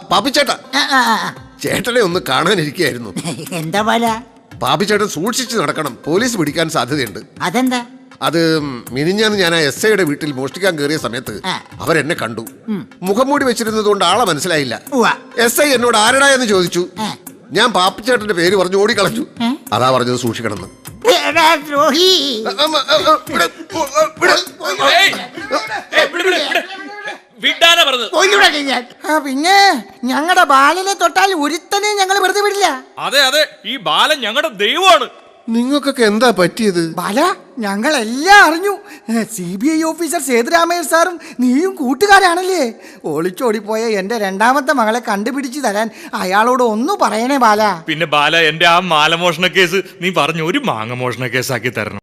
പാപ്പിച്ചേട്ടാ, ചേട്ടനെ ഒന്ന് കാണാനിരിക്കുകയായിരുന്നു. എന്താ ബാല? പാപ്പിച്ചേട്ടൻ സൂക്ഷിച്ച് നടക്കണം, പോലീസ് പിടിക്കാൻ സാധ്യതയുണ്ട്. അതെന്താ? അത് മിനിഞ്ഞാന്ന് ഞാൻ ആ എസ് ഐയുടെ വീട്ടിൽ മോഷ്ടിക്കാൻ കയറിയ സമയത്ത് അവരെന്നെ കണ്ടു. മുഖംമൂടി വെച്ചിരുന്നത് കൊണ്ട് ആളെ മനസ്സിലായില്ല. എസ് ഐ എന്നോട് ആരടാ എന്ന് ചോദിച്ചു. ഞാൻ പാപ്പിച്ചേട്ടന്റെ പേര് പറഞ്ഞു ഓടിക്കളഞ്ഞു. അതാ പറഞ്ഞത് സൂക്ഷിക്കണമെന്ന്. പിന്നെ ഞങ്ങളുടെ ബാലനെ തൊട്ടാൽ ഒരുത്തനെ ഞങ്ങൾ വെറുതെ വിടില്ല. അതെ അതെ, ഈ ബാലൻ ഞങ്ങളുടെ ദൈവമാണ്. നിങ്ങൾക്കൊക്കെ എന്താ പറ്റിയത്? ബാല, ഞങ്ങളെല്ലാം അറിഞ്ഞു. CBI ഓഫീസർ സേതുരാമയ്യർ സാറും നീയും കൂട്ടുകാരാണല്ലേ? ഒളിച്ചോടിപ്പോയ എന്റെ രണ്ടാമത്തെ മകളെ കണ്ടുപിടിച്ചു തരാൻ അയാളോട് ഒന്ന് പറയണേ ബാല. പിന്നെ ബാല, എന്റെ ആ മാലമോഷണ കേസ് നീ പറഞ്ഞു ഒരു മാങ്ങ മോഷണ കേസാക്കി തരണം.